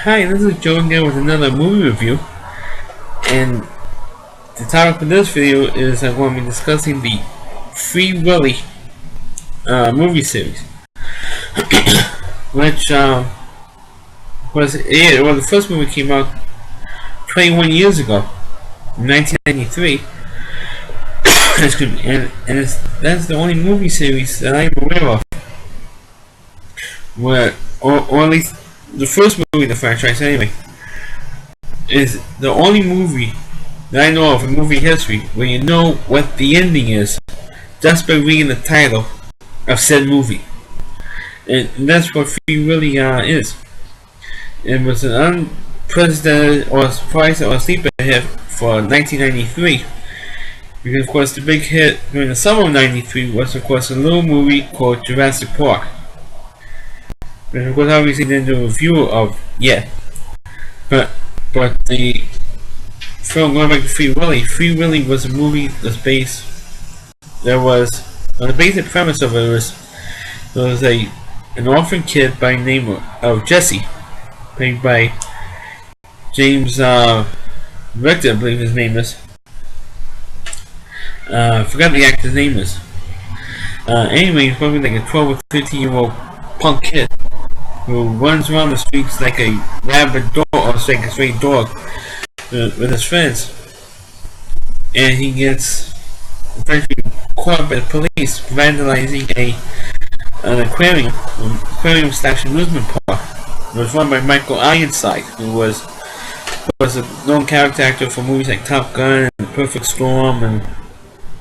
Hi, this is Joe again with another movie review, and the topic for this video is I'm going to be discussing the Free Willy movie series, which was the first movie came out 21 years ago, in 1993. Excuse me, and that's the only movie series that I'm aware of where, or at least the first movie in the franchise anyway, is the only movie that I know of in movie history where you know what the ending is just by reading the title of said movie. And that's what Free Willy is. It was an unprecedented or surprise or sleeper hit for 1993. Because of course the big hit during the summer of 93 was of course a little movie called Jurassic Park. And of course obviously didn't do a review of yet. But the film, going back to Free Willy was a movie that's based, the basic premise of it was, there was an orphan kid by the name of Jesse, played by James Richter, I believe his name is. I forgot the actor's name is. Anyway, he's probably like a 12 or 13-year-old punk kid who runs around the streets like a rabid dog, or like a stray dog, with his friends. And he gets eventually caught by the police vandalizing an aquarium slash amusement park. It was run by Michael Ironside, who was a known character actor for movies like Top Gun and Perfect Storm and a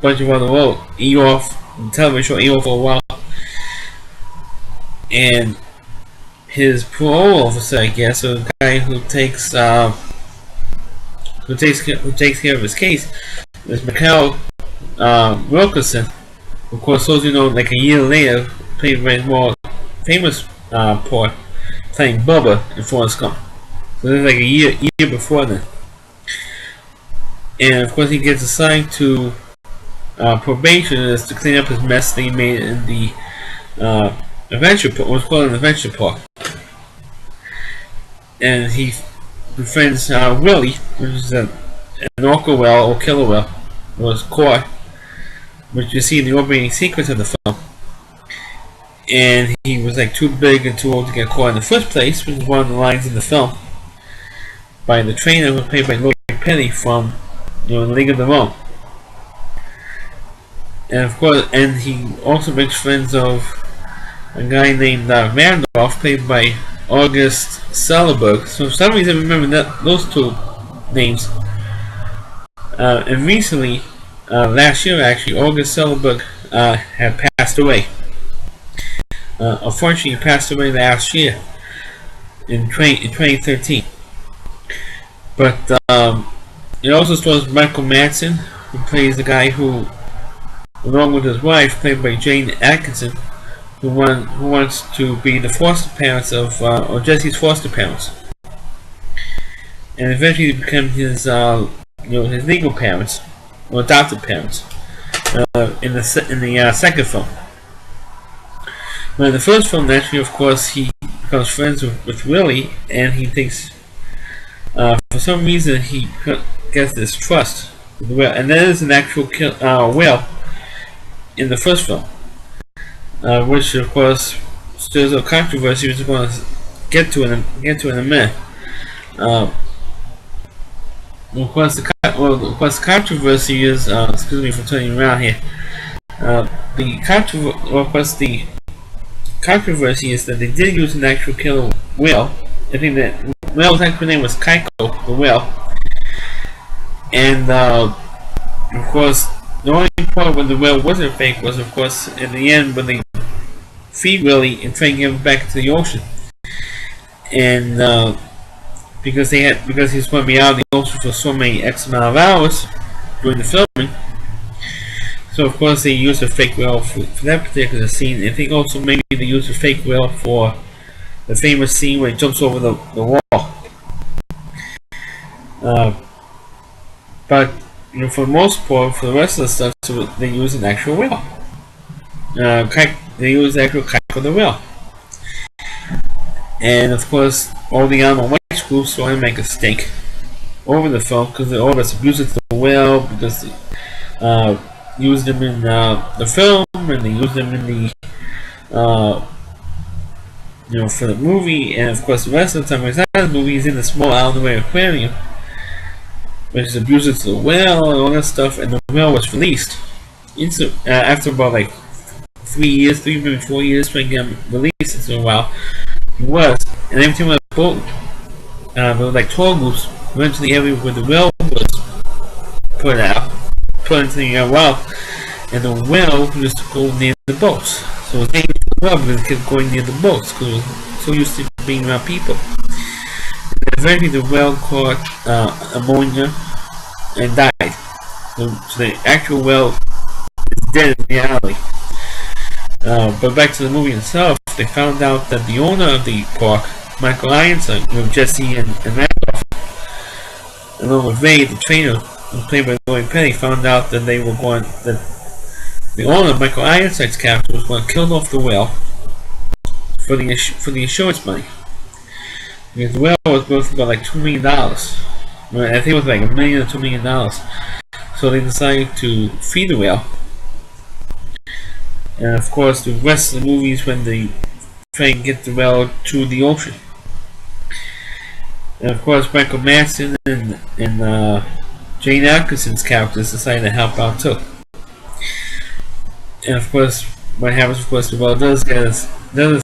bunch of other roles. Eoff, the television show Eoff for a while. And his parole officer, I guess, or the guy who takes care of his case, is Mikhail Wilkerson. Of course, those you know, like a year later, played by his more famous part, playing Bubba in Forrest Gump. So this is like a year before then. And of course, he gets assigned to probation is to clean up his mess that he made in the what's called an adventure park. And he befriends Willy, which is an orca whale or killer whale, was caught, which you see in the opening sequence of the film. And he was like too big and too old to get caught in the first place, which is one of the lines in the film by the trainer who was played by Lloyd Penny from League of Their Own. And of course, and he also makes friends of a guy named Randolph, played by August Salerberg. So for some reason I remember those two names. And recently, last year actually, August Salerberg had passed away. Unfortunately, he passed away last year in 2013. But it also stars Michael Madsen, who plays the guy who, along with his wife, played by Jane Atkinson, who wants to be the foster parents of, or Jesse's foster parents, and eventually become his, his legal parents or adopted parents in the second film. But in the first film, naturally, of course, he becomes friends with Willy, and he thinks, for some reason, he gets this trust with the whale, and there is an actual whale in the first film. Which of course stirs a controversy, which we're going to get to in a minute. Of course, the controversy is, excuse me for turning around here. The controversy is that they did use an actual killer whale. I think that whale's actual name was Keiko, the whale. And of course, the only part when the whale wasn't fake was, of course, in the end when they feed Willy and try and get him back to the ocean. And because he's going to be out of the ocean for so many X amount of hours during the filming, so of course they used a fake whale for that particular scene. I think also maybe they used a fake whale for the famous scene where he jumps over the wall. But for the most part, for the rest of the stuff, so they use an actual whale. They use the actual kite for the whale. And of course, all the animal rights crew started to make a stink over the film because they all this abusive to the whale because they used them in the film and they used them in the for the movie, and of course the rest of the time it's not the movie, he's in the small Island Aquarium, which is abusive to the whale and all that stuff, and the whale was released after about like 3 years, maybe 4 years, trying to get him released into a while. He was, and every time on the boat, there were like tour groups. Eventually, the area where the whale was put into the well, and the whale used to go near the boats. So it was named the whale because it kept going near the boats because it was so used to being around people. And eventually, the whale caught ammonia and died. So the actual whale is dead in reality. But back to the movie itself, they found out that the owner of the park, Michael Ironside, with Jesse and Randolph, along with Ray, the trainer, played by Lori Petty, found out that the owner of Michael Ironside's character was going to kill off the whale for the insurance money. Because the whale was worth about like $2 million. I think it was like $1 million or $2 million. So they decided to feed the whale. And of course, the rest of the movie is when they try and get the whale to the ocean. And of course, Michael Madsen and Jane Atkinson's characters decided to help out too. And of course, what happens, of course, the whale does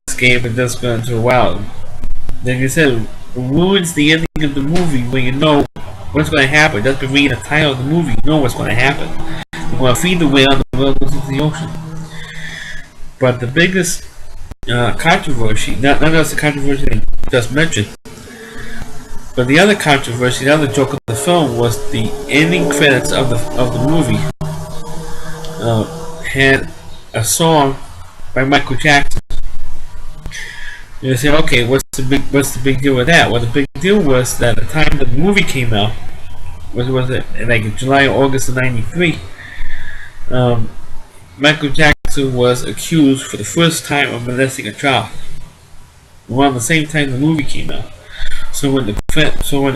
escape and does go into a wild. Like I said, it ruins the ending of the movie when you know what's going to happen. Just by reading the title of the movie, you know what's going to happen. They're going to feed the whale goes into the ocean. But the biggest controversy, not just the controversy I just mentioned, but the other controversy, the other joke of the film was the ending credits of the movie had a song by Michael Jackson. You say, okay, what's the big deal with that? Well, the big deal was that at the time the movie came out, was it like in July or August of '93? Michael Jackson was accused for the first time of molesting a child. Around the same time the movie came out. So when the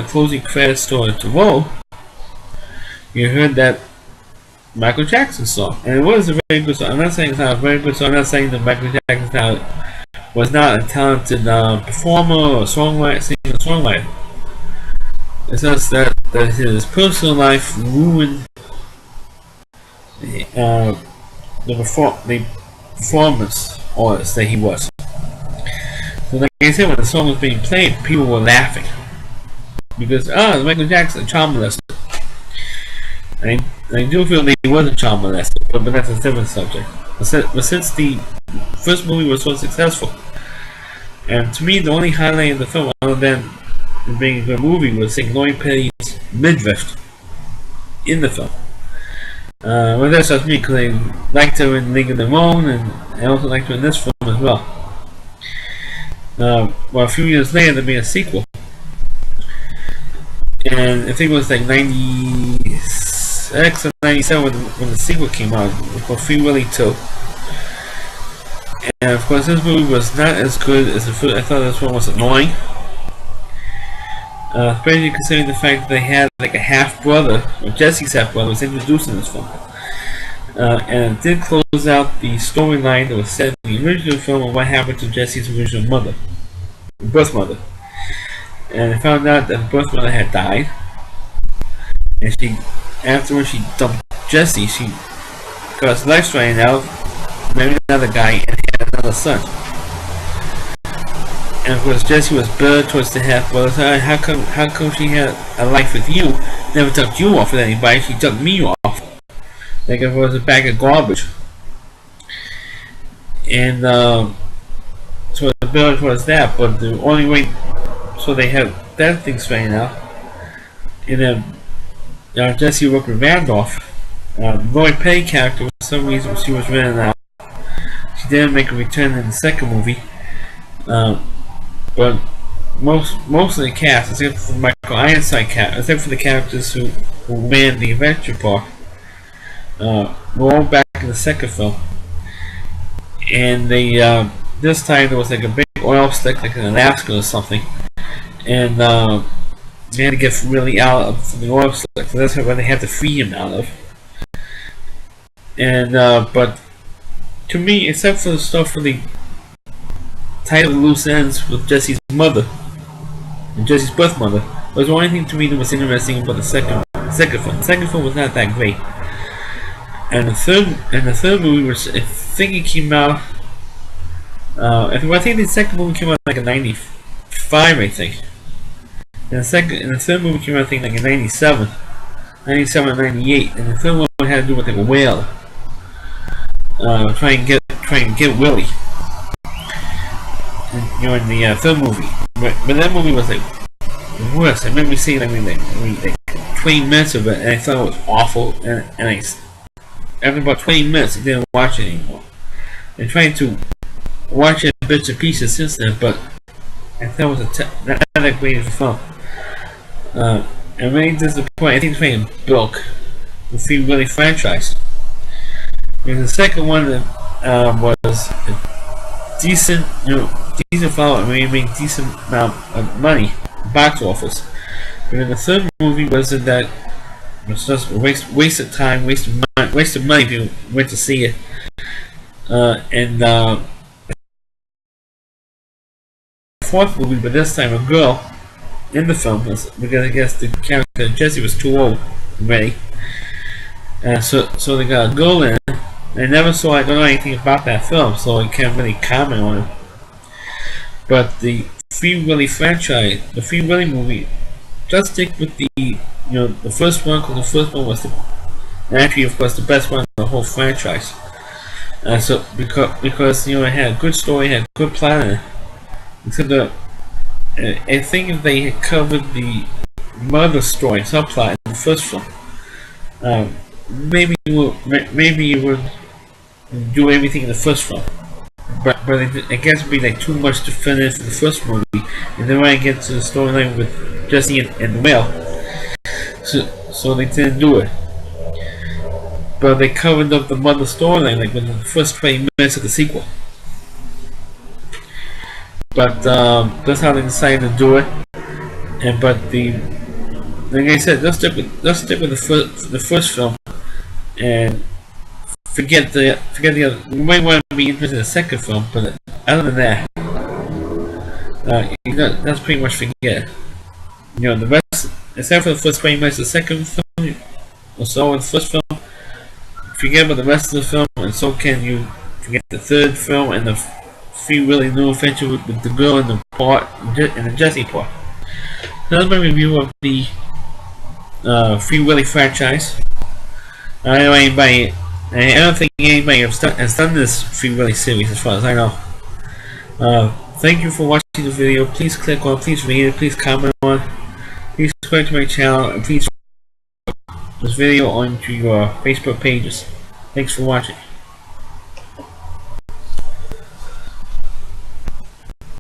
closing credits started to roll, you heard that Michael Jackson song, and it was a very good song. I'm not saying it's not a very good song. I'm not saying that Michael Jackson was not a talented performer or songwriter. It's just that his personal life ruined the performance artist that he was. So like I said, when the song was being played, people were laughing because Michael Jackson, child molester. I do feel that he was a child molester, but that's a different subject. But since the first movie was so successful, and to me the only highlight of the film, other than being a good movie, was seeing Lori Petty's midriff in the film. Well, that's just me because I liked her in League of Their Own, and I also liked her in this film as well. Well, a few years later, there made a sequel, and I think it was like 96 or 97 when the sequel came out. It was called Free Willy 2. And of course, this movie was not as good as the first. I thought this one was annoying. Especially considering the fact that they had like a half-brother, or Jesse's half-brother, was introduced in this film. And it did close out the storyline that was set in the original film of what happened to Jesse's original mother, birth mother. And I found out that the birth mother had died. And afterwards she dumped Jesse. She got his life straightened out, married another guy, and had another son. And of course, Jesse was bitter towards the half-brother. So how come she had a life with you? Never dumped you off with anybody. She dumped me off, like if it was a bag of garbage. And so the bitter towards that. But the only way, so they had that thing straightened out. And then Jesse worked with Randolph. Lori Petty character, for some reason, she was written out. She didn't make a return in the second movie. But most of the cast, except for Michael Ironside except for the characters who ran the adventure park, were all back in the second film. And they this time there was like a big oil slick, like in Alaska or something, and they had to get really out of the oil slick. So that's what they had to free him out of. And but to me, except for the stuff for the title loose ends with Jesse's mother and Jesse's birth mother, was the only thing to me that was interesting about the second film. The second film was not that great. And the third movie was, I think it came out. I think the second movie came out like in '95, I think. And the third movie came out I think like in '97 or '98. And the third one had to do with like a whale, trying to get Willie. And, in the third movie, but that movie was like the worst. I remember seeing like 20 minutes of it, and I thought it was awful. And after about 20 minutes, I didn't watch it anymore. I'm trying to watch it bits and pieces since then, but I thought it was not that great of a film. I'm really disappointed. I think it's trying to bilk the Free Willy franchise. And the second one was a decent, decent follow-up. I mean, it made decent amount of money, box office. But then the third movie wasn't that. It was just a waste of time, waste of money if you went to see it. And the fourth movie, but this time a girl in the film, because I guess the character Jesse was too old already. So they got a girl in it. I don't know anything about that film, so I can't really comment on it. But the Free Willy franchise, the Free Willy movie, does stick with the first one, because the first one was actually, of course, the best one in the whole franchise. So because it had a good story, had a good plan in it. Except I think if they had covered the mother story subplot in the first film, maybe you would do everything in the first film. But I guess it'd be like too much to finish the first movie, and then when I get to the storyline with Jesse and the whale, so they didn't do it. But they covered up the mother storyline like within the first 20 minutes of the sequel. But that's how they decided to do it. And like I said, let's stick with the first film, and forget the other. You might want to be interested in the second film, but other than that, that's pretty much forget. The rest, except for the first 20 minutes of the second film, or so in the first film, forget about the rest of the film, and so can you forget the third film and the Free Willy new adventure with the girl and the Jesse part. So that's my review of the Free Willy franchise. I don't think anybody has done this Free Willy series as far as I know. Thank you for watching the video. Please click on, please read it, please comment on, please subscribe to my channel, and please share this video onto your Facebook pages. Thanks for watching.